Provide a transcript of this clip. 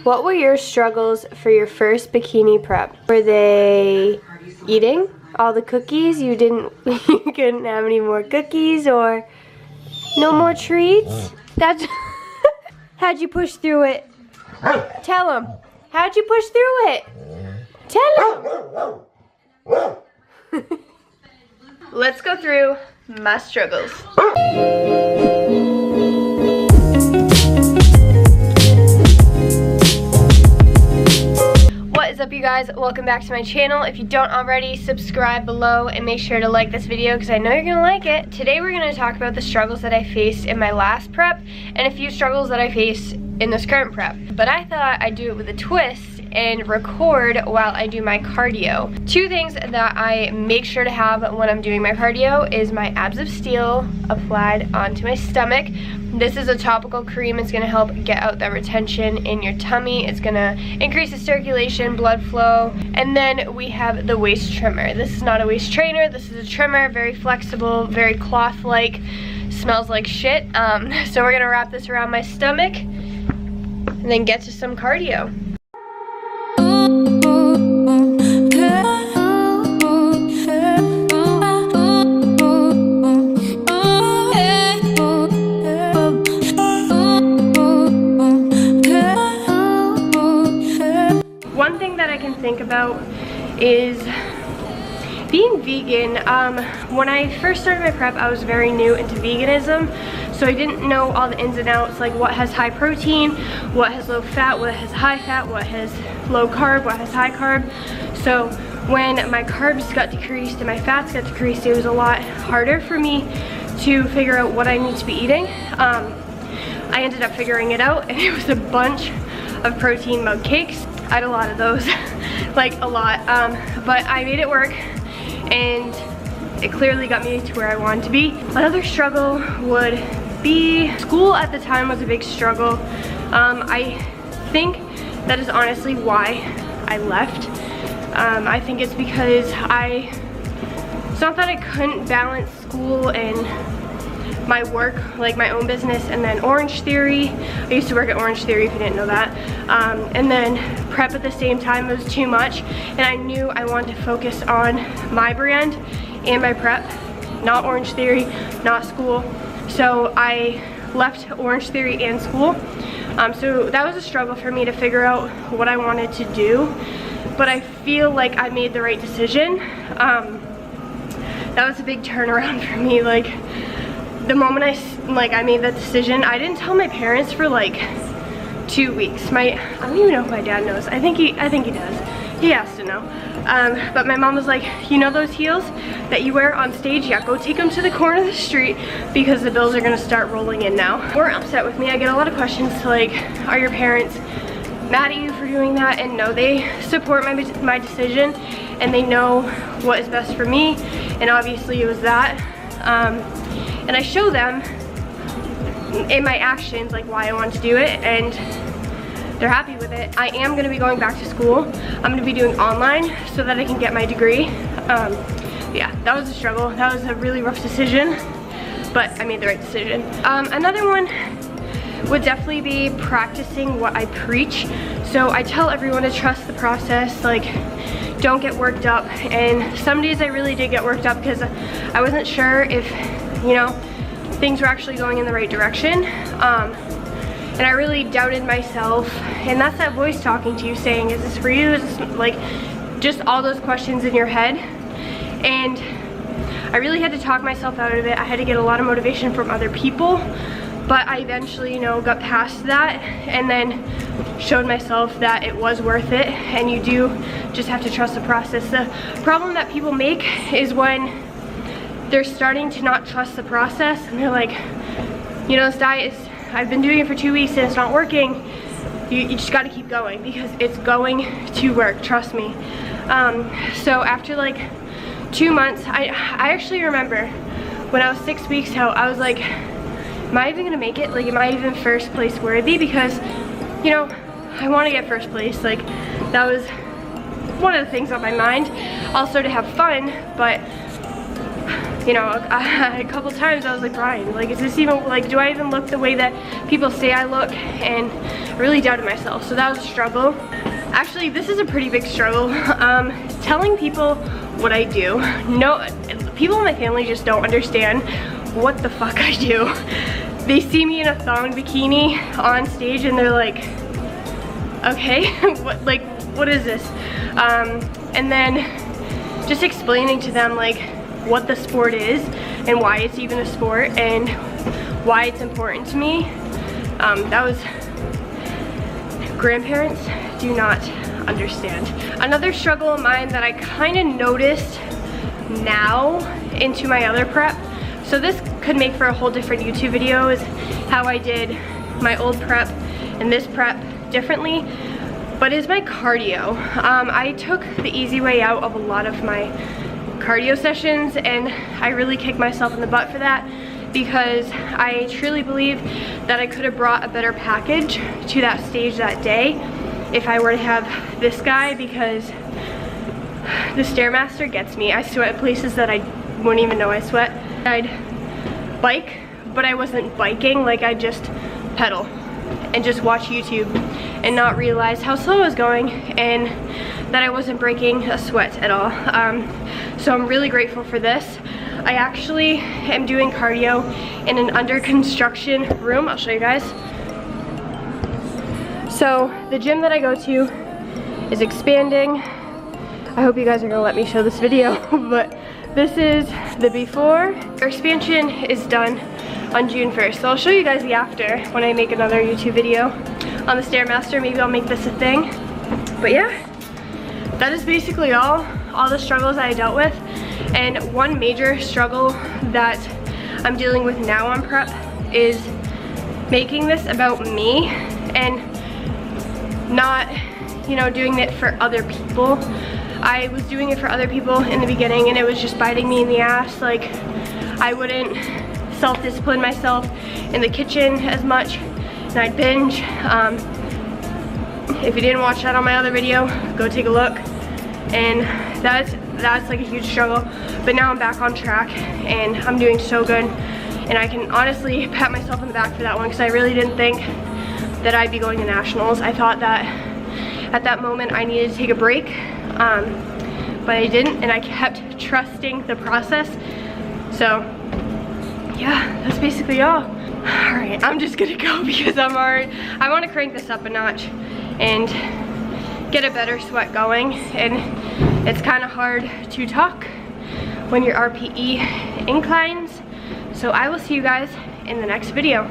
What were your struggles for your first bikini prep? Were they eating all the cookies? You couldn't have any more cookies, or no more treats? That's how'd you push through it? Tell them. How'd you push through it? Tell them. Let's go through my struggles. What is up, you guys? Welcome back to my channel. If you don't already, subscribe below and make sure to like this video because I know you're gonna like it. Today we're gonna talk about the struggles that I faced in my last prep and a few struggles that I faced in this current prep. But I thought I'd do it with a twist and record while I do my cardio. Two things that I make sure to have when I'm doing my cardio is my Abs of Steel applied onto my stomach. This is a topical cream. It's gonna help get out that retention in your tummy. It's gonna increase the circulation, blood flow. And then we have the waist trimmer. This is not a waist trainer, this is a trimmer, very flexible, very cloth-like, smells like shit. So we're gonna wrap this around my stomach and then get to some cardio. One thing that I can think about is being vegan. When I first started my prep, I was very new into veganism, so I didn't know all the ins and outs, like what has high protein, what has low fat, what has high fat, what has low carb, what has high carb. So when my carbs got decreased and my fats got decreased, it was a lot harder for me to figure out what I need to be eating. I ended up figuring it out, and it was a bunch of protein mug cakes. I had a lot of those, like a lot, but I made it work and it clearly got me to where I wanted to be. Another struggle would be school. At the time was a big struggle. I think that is honestly why I left. I think it's because it's not that I couldn't balance school and my work, like my own business, and then Orange Theory. I used to work at Orange Theory, if you didn't know that. And then prep at the same time. It was too much, and I knew I wanted to focus on my brand and my prep, not Orange Theory, not school. So I left Orange Theory and school. So that was a struggle for me to figure out what I wanted to do, but I feel like I made the right decision. That was a big turnaround for me. Like, the moment I made that decision, I didn't tell my parents for like 2 weeks. I don't even know if my dad knows. I think he does. He has to know. But my mom was like, you know those heels that you wear on stage? Yeah, go take them to the corner of the street because the bills are gonna start rolling in now. They're upset with me. I get a lot of questions like, are your parents mad at you for doing that? And no, they support my decision, and they know what is best for me, and obviously it was that. And I show them in my actions like why I want to do it, and they're happy with it. I am going to be going back to school. I'm going to be doing online so that I can get my degree. Yeah, that was a struggle. That was a really rough decision, but I made the right decision. Another one would definitely be practicing what I preach. So I tell everyone to trust the process, like don't get worked up. And some days I really did get worked up because I wasn't sure if, you know, things were actually going in the right direction. And I really doubted myself. And that's that voice talking to you saying, is this for you? Is this, like, just all those questions in your head. And I really had to talk myself out of it. I had to get a lot of motivation from other people. But I eventually, you know, got past that and then showed myself that it was worth it, and you do just have to trust the process. The problem that people make is when they're starting to not trust the process and they're like, you know, this diet is, I've been doing it for 2 weeks and it's not working. You just gotta keep going because it's going to work, trust me. So after like 2 months, I actually remember when I was 6 weeks out, I was like, am I even gonna make it? Like, am I even first place worthy? Because, you know, I want to get first place. Like, that was one of the things on my mind. Also to have fun, but you know, a couple times I was like, Brian, like, is this even, like, do I even look the way that people say I look? And I really doubted myself, so that was a struggle. Actually, this is a pretty big struggle. Telling people what I do. No, people in my family just don't understand what the fuck I do. They see me in a thong bikini on stage and they're like, okay, what is this? And then just explaining to them like what the sport is and why it's even a sport and why it's important to me. That was, grandparents do not understand. Another struggle of mine that I kind of noticed now into my other prep, so this could make for a whole different YouTube video, is how I did my old prep and this prep differently, but is my cardio. I took the easy way out of a lot of my cardio sessions, and I really kicked myself in the butt for that, because I truly believe that I could have brought a better package to that stage that day if I were to have this guy, because the Stairmaster gets me. I sweat at places that I wouldn't even know I sweat. I'd bike, but I wasn't biking, like I'd just pedal and just watch YouTube and not realize how slow I was going and that I wasn't breaking a sweat at all. So I'm really grateful for this. I actually am doing cardio in an under construction room. I'll show you guys. So the gym that I go to is expanding. I hope you guys are gonna let me show this video, but this is the before. Our expansion is done on June 1st. So I'll show you guys the after when I make another YouTube video on the Stairmaster. Maybe I'll make this a thing. But yeah, that is basically all the struggles that I dealt with. And one major struggle that I'm dealing with now on prep is making this about me and not, you know, doing it for other people. I was doing it for other people in the beginning and it was just biting me in the ass. Like, I wouldn't self-discipline myself in the kitchen as much, and I'd binge. If you didn't watch that on my other video, go take a look. And that's like a huge struggle, but now I'm back on track and I'm doing so good, and I can honestly pat myself on the back for that one, because I really didn't think that I'd be going to nationals. I thought that at that moment I needed to take a break, but I didn't, and I kept trusting the process. So yeah, that's basically all. All right, I'm just gonna go because I want to crank this up a notch and get a better sweat going, and it's kind of hard to talk when your RPE inclines. So I will see you guys in the next video.